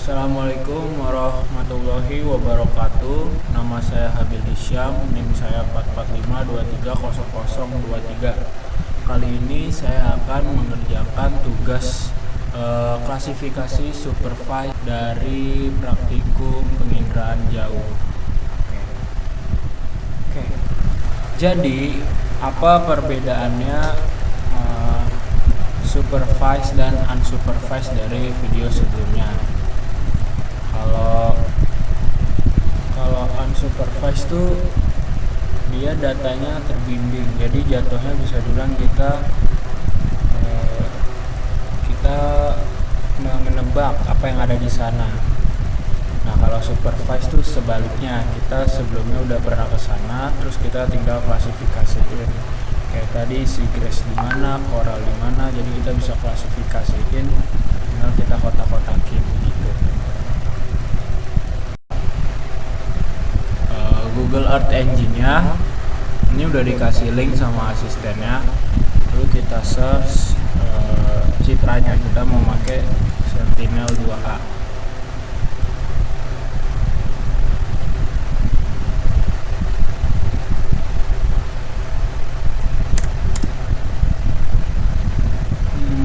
Assalamualaikum warahmatullahi wabarakatuh. Nama saya Habil Hisyam, NIM saya 445230023. Kali ini saya akan mengerjakan tugas klasifikasi supervise dari praktikum penginderaan jauh. Oke. Jadi, apa perbedaannya supervise dan unsupervised dari video sebelumnya? Kalau unsupervised tuh dia datanya terbimbing, jadi jatuhnya bisa dibilang kita menebak apa yang ada di sana. Nah, kalau supervised tuh sebaliknya, kita sebelumnya udah pernah ke sana, terus kita tinggal klasifikasiin. Kayak tadi seagrass di mana, coral di mana, jadi kita bisa klasifikasiin, tinggal kita kotak-kotakin gitu. Google Earth Engine-nya ini udah dikasih link sama asistennya. Lalu kita search citranya, kita mau pakai Sentinel 2A.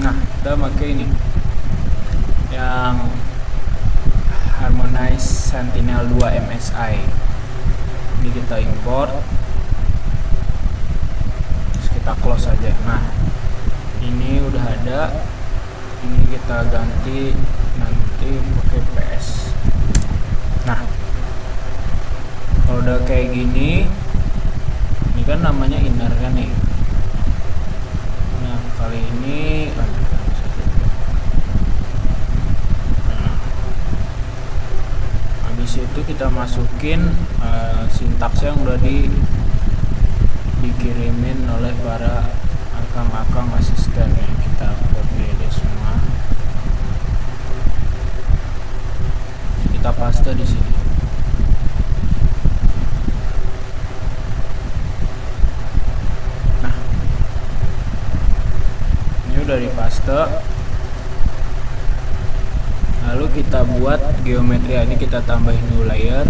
Nah, kita pakai ini yang Harmonize Sentinel 2 MSI. Ini kita import, terus kita close aja. Nah, ini udah ada, ini kita ganti nanti pakai PS. Nah, kalau udah kayak gini, ini kan namanya inner kan nih. Nah, kali ini habis itu kita masukin sintaks yang udah dikirimin oleh para akang-akang asisten ya. Kita copy aja semua, kita paste di sini. Nah, ini udah dipaste. Lalu kita buat geometri, ini kita tambahin new layer,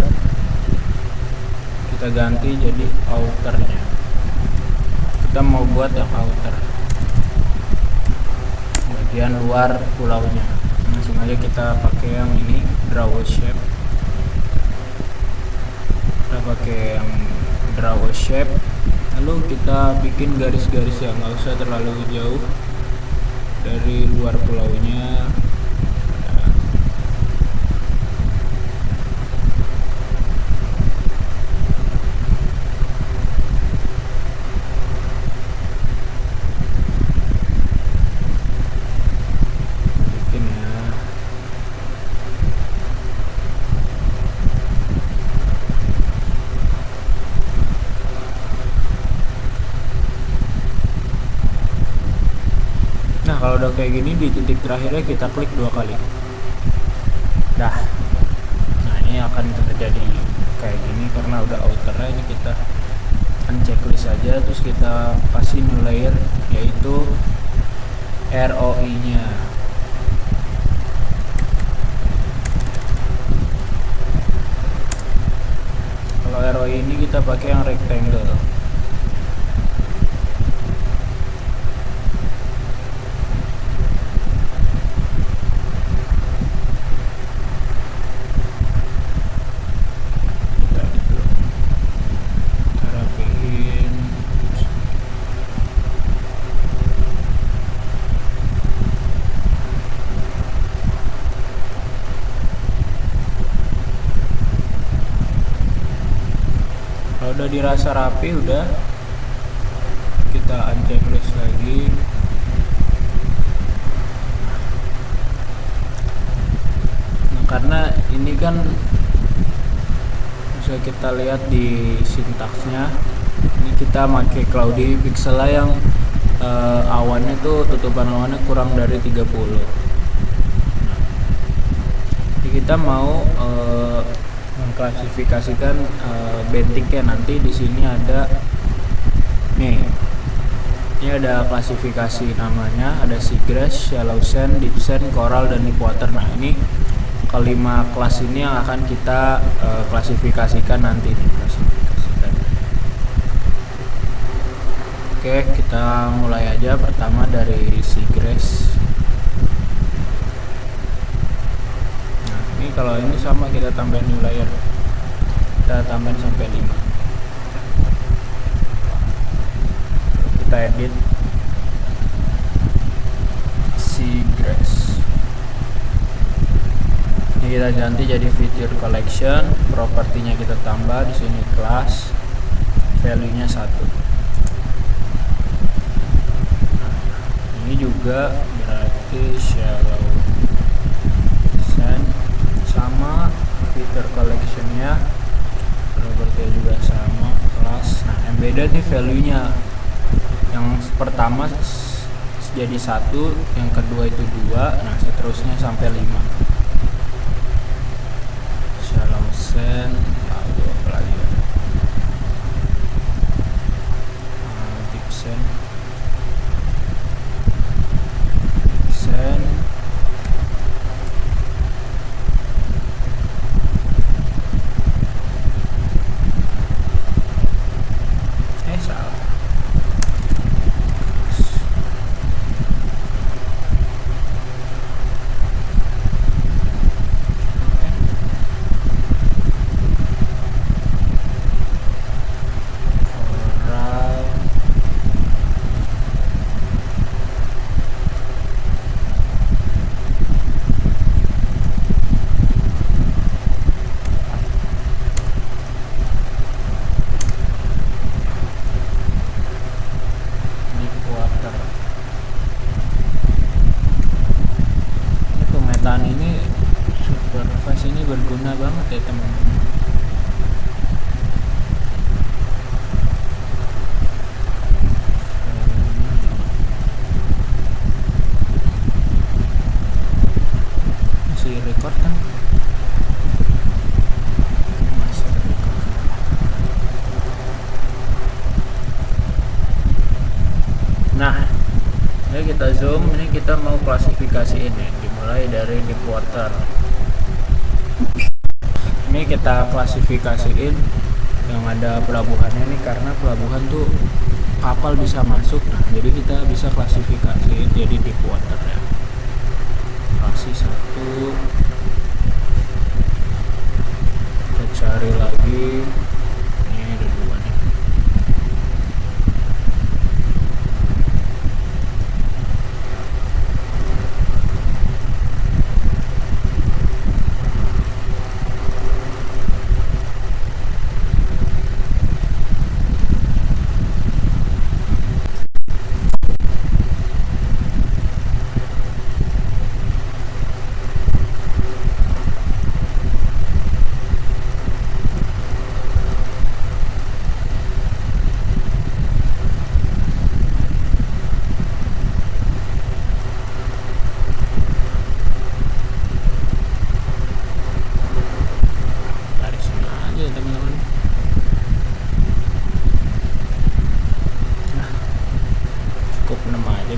kita ganti jadi outernya. Kita mau buat yang outer, bagian luar pulaunya. Langsung aja kita pakai yang ini, draw a shape. Kita pakai yang draw a shape. Lalu kita bikin garis-garis yang nggak usah terlalu jauh dari luar pulaunya. Kalau udah kayak gini, di titik terakhirnya kita klik 2 kali. Nah, ini akan terjadi kayak gini karena udah outernya. Ini kita unchecklist aja, terus kita kasih new layer, yaitu ROI nya. Kalau ROI ini kita pakai yang rectangle. Kalau udah dirasa rapi, udah kita unchecklist lagi. Nah, karena ini kan bisa kita lihat di sintaksnya, ini kita pakai cloudy pixel yang awannya tuh, tutupan awannya kurang dari 30. Jadi kita mau mengklasifikasikan bentiknya. Nanti di sini ada nih, ini ada klasifikasi namanya, ada seagrass, shallow sand, deep sand, coral, dan deep water. Nah, ini kelima kelas ini yang akan kita klasifikasikan nanti nih, klasifikasikan. Oke, kita mulai aja. Pertama dari seagrass. Nah, ini kalau ini sama, kita tambahin new layer. Kita tambahin sampai 5. Kita edit seagrass. Ini kita ganti jadi feature collection. Propertinya kita tambah di sini class, value-nya 1. Ini juga berarti shallow sand sama feature collectionnya, property juga sama kelas. Nah, embedded nih value-nya, yang pertama jadi 1, yang kedua itu 2, nah seterusnya sampai 5. Shallow sand, lalu apa lagi ya? Deep sand, salah. Ini supervise ini berguna banget ya teman-teman. Masih record kan? Masih record. Nah, ini kita zoom. Ini kita mau klasifikasi ini, dimulai dari deep water. Ini kita klasifikasiin yang ada pelabuhannya nih, karena pelabuhan tuh kapal bisa masuk. Nah, jadi kita bisa klasifikasiin jadi deep water ya. Kasih 1, kita cari lagi. Ini ada 2 nih.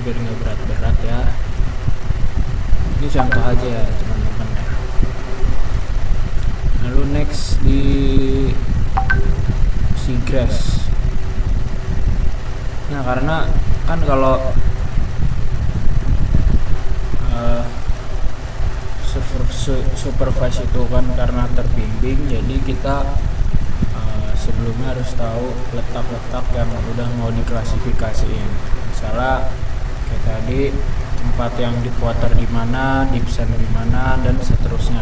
Biar nggak berat-berat ya. Ini contoh aja ya teman-teman ya. Lalu next di seagrass. Nah, karena kan kalau supervise itu kan karena terbimbing, jadi kita sebelumnya harus tahu letak-letak yang udah mau diklasifikasiin. Misalnya kayak tadi tempat yang deep water di mana, deep sand di mana, dan seterusnya.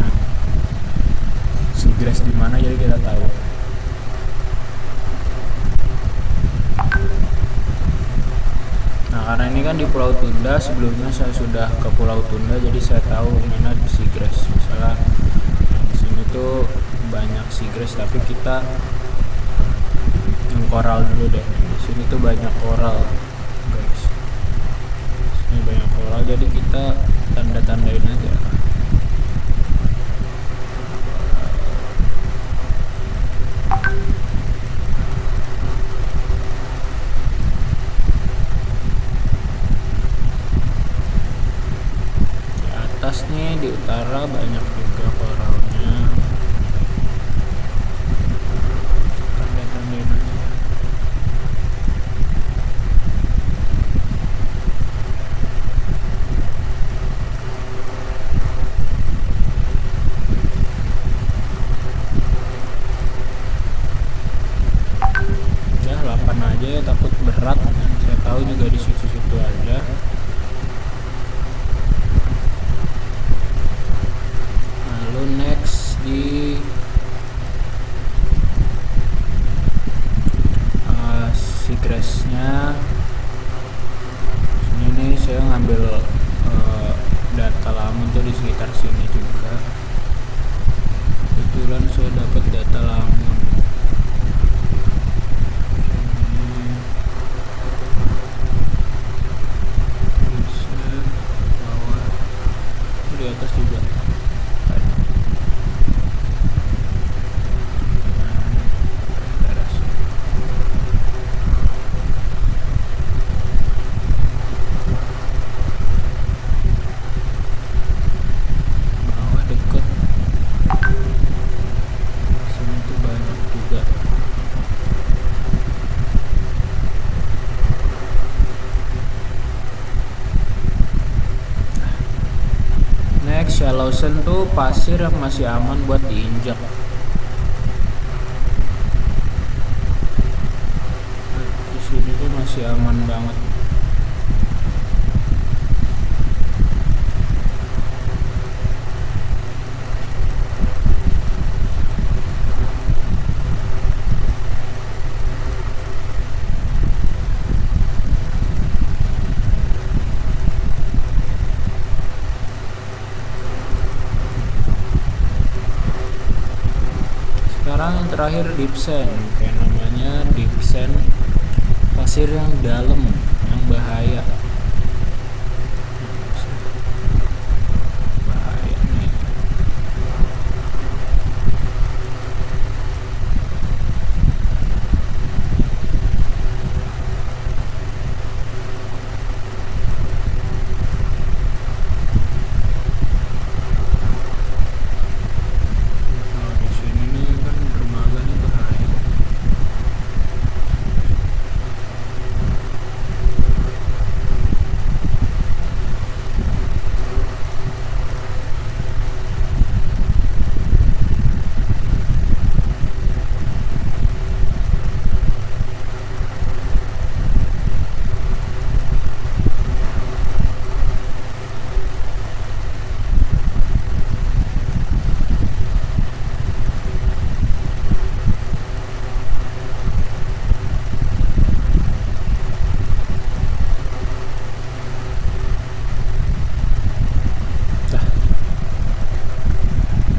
Seagrass di mana, jadi kita tahu. Nah, karena ini kan di Pulau Tunda, sebelumnya saya sudah ke Pulau Tunda, jadi saya tahu mana di seagrass. Misalnya di sini tuh banyak seagrass, tapi kita yang koral dulu deh. Di sini tuh banyak koral. Ini banyak koral, jadi kita tanda-tandain aja. Di atas nih, di utara banyak juga koral. sini juga. Kebetulan saya dapat data lama. Di atas juga ada. Bawah deket sini tuh banyak juga. Next, shallow sand tuh pasir yang masih aman buat diinjak. Di sini tuh masih aman banget. Sekarang yang terakhir deep sand, kayak namanya deep sand, pasir yang dalam, yang bahaya. Bahaya nih. Kalau di sini nih kan dermaga nih bahaya.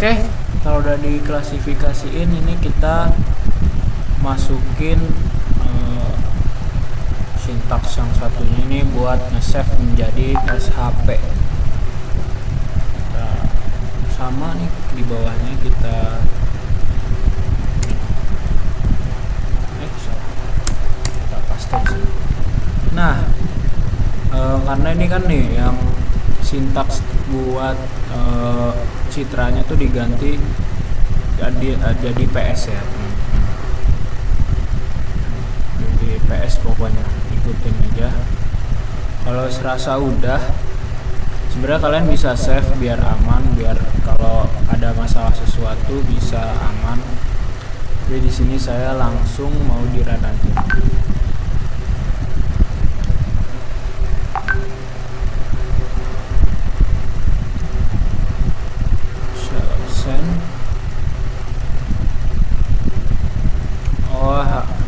Oke, kalau udah diklasifikasiin ini kita masukin sintaks yang satunya ini buat nge-save menjadi SHP. Nah, sama nih di bawahnya kita paste di sini. Nah, karena ini kan nih yang sintaks buat citranya tuh diganti jadi PS ya, jadi PS pokoknya, ikutin aja. Kalau serasa udah, sebenarnya kalian bisa save biar aman, biar kalau ada masalah sesuatu bisa aman. Jadi di sini saya langsung mau di run aja.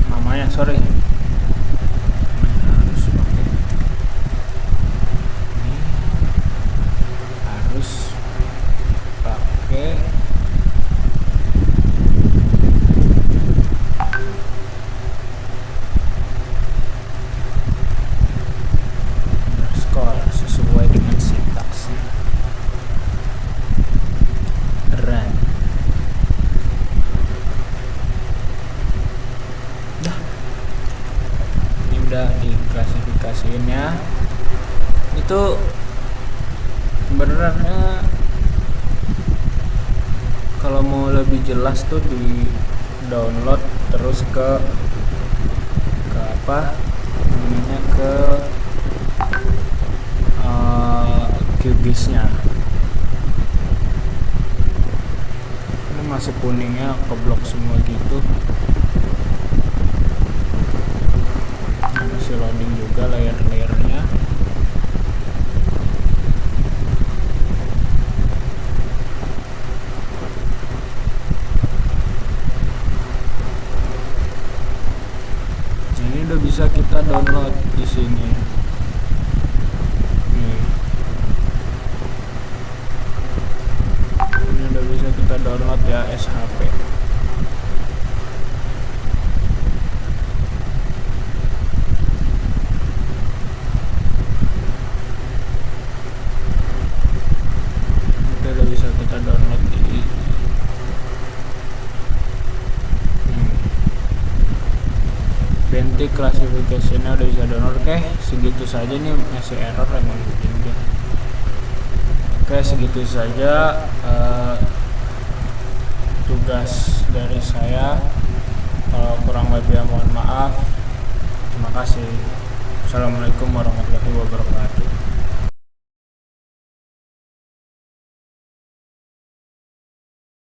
Namanya sorry, harus pakai ini, harus pakai underscore sesuai dengan sintaksnya. Run. Udah diklasifikasiinnya itu sebenarnya kalau mau lebih jelas tuh di download terus ke apa namanya, ke QGIS-nya. Ini masih kuningnya keblok semua gitu. Masih loading juga layer-layernya. Ini udah bisa kita download di sini. Nih. download ya SHP. Itu udah bisa kita download di Bentik klasifikasinya udah bisa download. Oke, segitu saja nih, masih error emang begini. Oke, segitu saja tugas dari saya. Kalau kurang lebih mohon maaf. Terima kasih. Assalamualaikum warahmatullahi wabarakatuh.